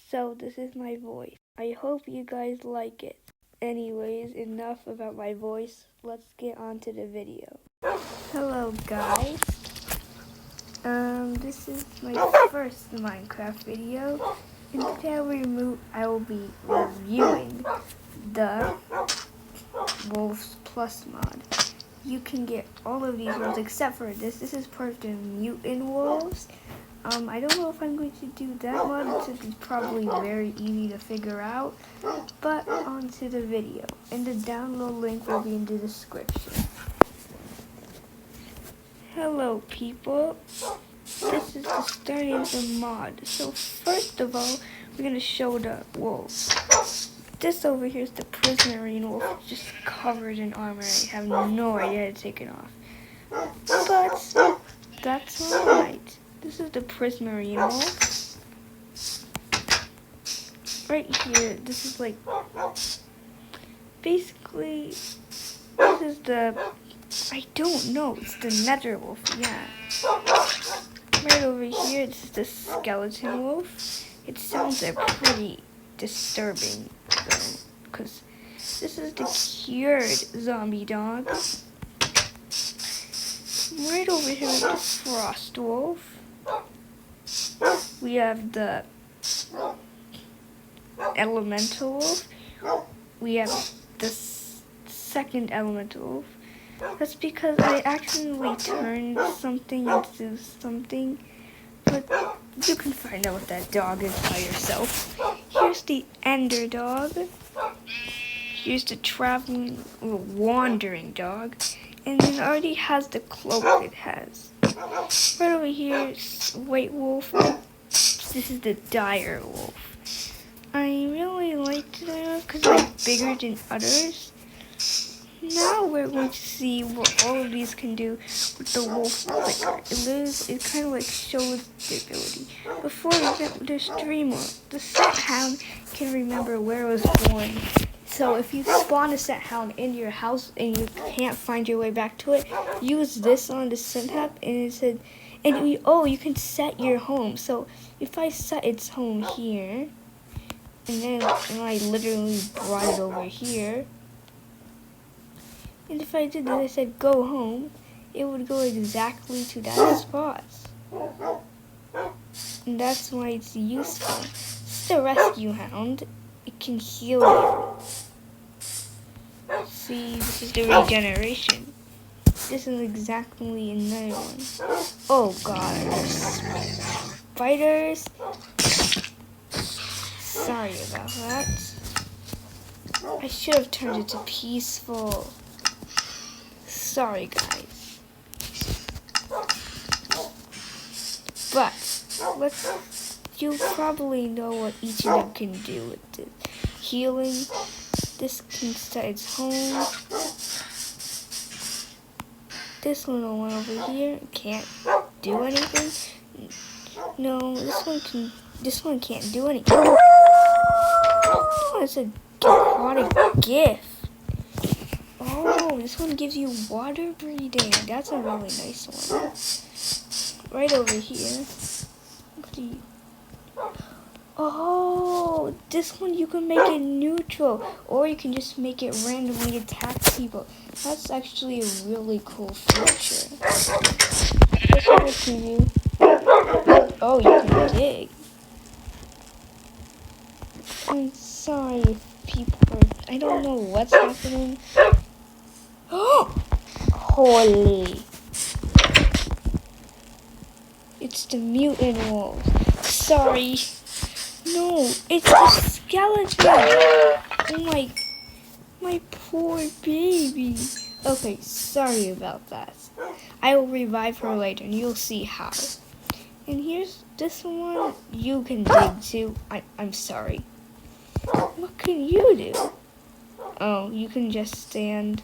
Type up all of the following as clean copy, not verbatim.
So this is my voice. I hope you guys like it. Anyways, enough about my voice. Let's get on to the video. Hello guys. This is my first Minecraft video. And today I will be reviewing the Wolves Plus mod. You can get all of these wolves except for this. This is part of the mutant wolves. I don't know if I'm going to do that mod since it's probably very easy to figure out. But on to the video. And the download link will be in the description. Hello people. This is the starting of the mod. So first of all, we're going to show the wolves. This over here is the prismarine wolf, just covered in armor. I have no idea how to take it off. But that's alright. This is the prismarine wolf. Right here, this is like, basically, this is the, I don't know, it's the nether wolf, yeah. Right over here, this is the skeleton wolf. It sounds pretty disturbing, though, because this is the cured zombie dog. Right over here is the frost wolf. We have the elemental wolf. We have the second elemental wolf. That's because I accidentally turned something into something. But you can find out what that dog is by yourself. Here's the ender dog. Here's the traveling, wandering dog. And it already has the cloak it has. Right over here is white wolf. This is the dire wolf. I really like the dire wolf because it's bigger than others. Now we're going to see what all of these can do with the wolf clicker. It kind of like shows the ability. Before there's three more. The set hound can remember where it was born. So if you spawn a set hound in your house and you can't find your way back to it, use this on the set tab and it said, you can set your home. So if I set its home here, and I literally brought it over here, and if I did that, I said go home, it would go exactly to that spot. And that's why it's useful. It's the rescue hound. It can heal you. See, this is the regeneration. This is exactly another one. Oh god, there's spiders. Sorry about that. I should have turned it to peaceful. Sorry guys. But you probably know what each of them can do with this. Healing. This can set its home. This little one over here can't do anything. No, this one can't do anything. Oh, it's a aquatic gift. Oh, this one gives you water breathing. That's a really nice one. Right over here. Oh, this one you can make it neutral, or you can just make it randomly attack people. That's actually a really cool feature. This one can you. Oh, you can dig. I'm sorry, people. I don't know what's happening. Oh, holy! It's the mutant wolf. Sorry. No, it's the skeleton. Oh my poor baby. Okay, sorry about that. I will revive her later and you'll see how. And here's this one you can dig to. I'm sorry. What can you do? Oh, you can just stand.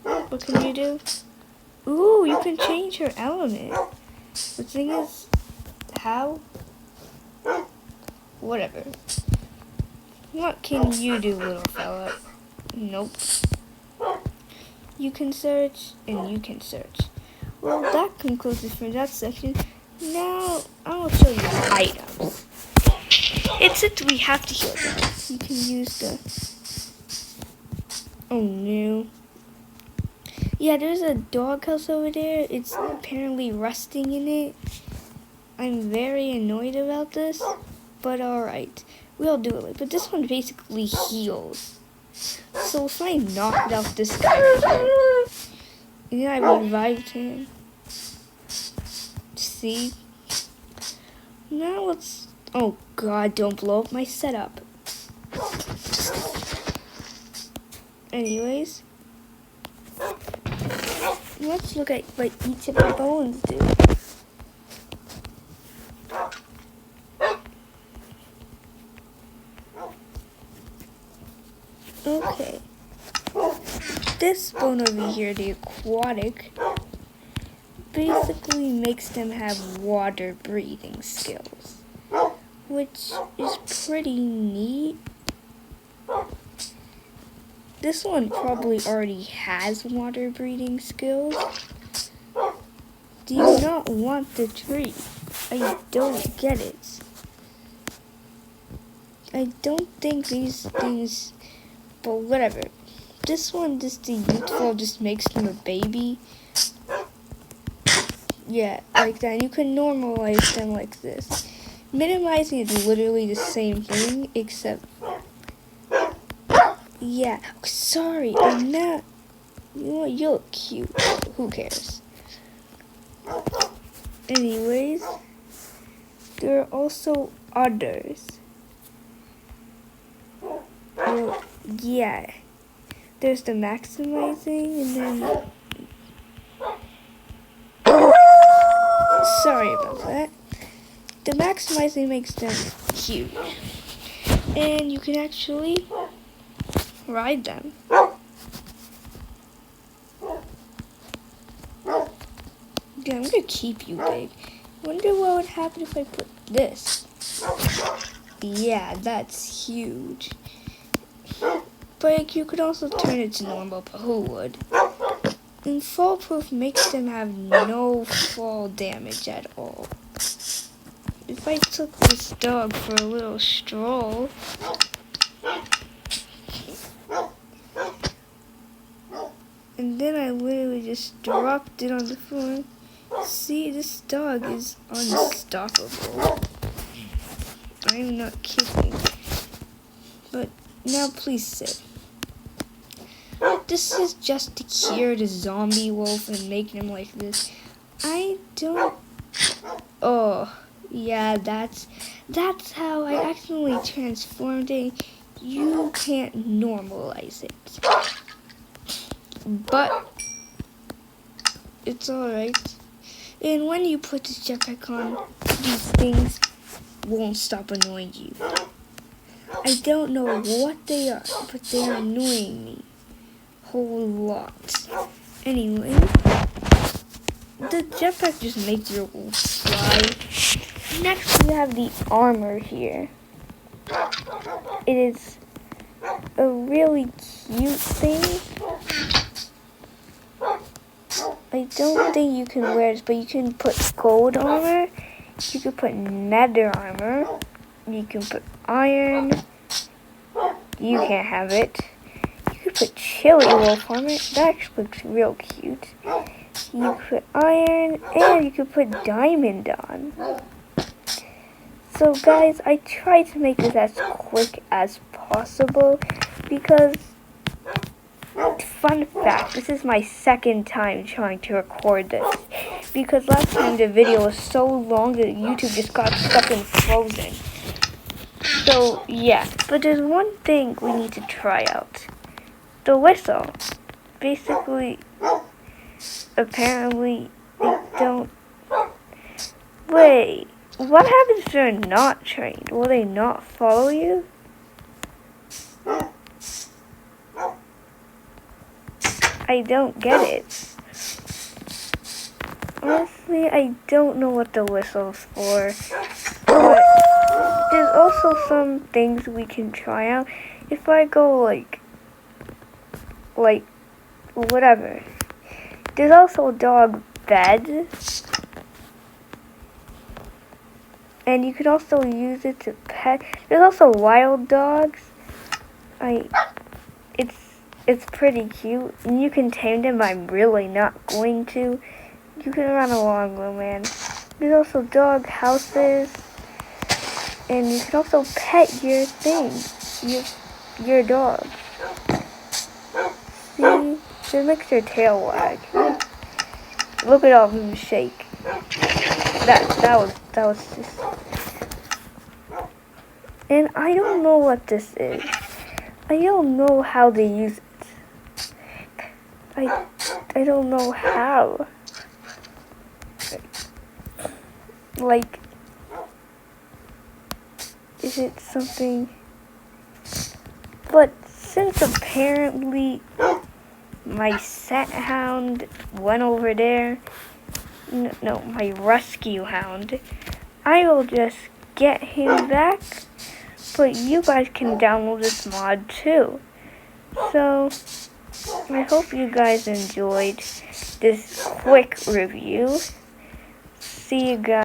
What can you do? Ooh, you can change her element. The thing is, how? Whatever. What can you do, little fella? Nope. You can search, and you can search. Well, that concludes it for that section. Now, I'll show you items. Except we have to heal dogs. You can use the... Oh no. Yeah, there's a doghouse over there. It's apparently rusting in it. I'm very annoyed about this, but alright. We'll do it. But this one basically heals. So if I knocked out this guy right here, and then I revived him. See? Now let's... Oh god, don't blow up my setup. Anyways, let's look at what each of the bones do. Okay. This bone over here, the aquatic, basically makes them have water breathing skills, which is pretty neat. This one probably already has water breathing skills. Do you not want the tree? I don't get it. I don't think these things, but whatever. This one, just the youthful, just makes them a baby. Yeah, like that. And you can normalize them like this. Minimizing is literally the same thing, except... Yeah, sorry, I'm not... You look cute. Who cares? Anyways, there are also others. Well, yeah. There's the maximizing, and then... Sorry about that. The maximizing makes them huge. And you can actually ride them. Yeah, I'm gonna keep you big. Wonder what would happen if I put this. Yeah, that's huge. But you could also turn it to normal, but who would? And fall proof makes them have no fall damage at all. If I took this dog for a little stroll, and then I literally just dropped it on the floor, see, this dog is unstoppable. I'm not kidding. But now please sit. This is just to cure the zombie wolf and make him like this. I don't... Oh, yeah, that's how I accidentally transformed it. You can't normalize it. But it's alright. And when you put this jetpack on, these things won't stop annoying you. I don't know what they are, but they are annoying me a whole lot. Anyway, the jetpack just makes your wolf fly. Next we have the armor here. It is a really cute thing. I don't think you can wear this, but you can put gold armor, you can put nether armor, you can put iron, you can't have it. You could put chili wolf armor, that actually looks real cute. You could put iron, and you could put diamond on. So guys, I tried to make this as quick as possible because, fun fact, this is my second time trying to record this. Because last time the video was so long that YouTube just got stuck and frozen. So yeah, but there's one thing we need to try out. The whistle. Basically, apparently, they don't... Wait, what happens if they're not trained? Will they not follow you? I don't get it. Honestly, I don't know what the whistle's for. But there's also some things we can try out. If I go like whatever. There's also a dog bed. And you could also use it to pet. There's also wild dogs. It's pretty cute. And you can tame them. I'm really not going to. You can run along them, man. There's also dog houses. And you can also pet your thing. Your dog. See? It makes your tail wag. Look at all of them shake. That was just. And I don't know what this is. I don't know how they use it. I don't know how. Like, is it something? But since apparently my scent hound went over there, no, my rescue hound, I will just get him back. But you guys can download this mod too. So, I hope you guys enjoyed this quick review. See you guys.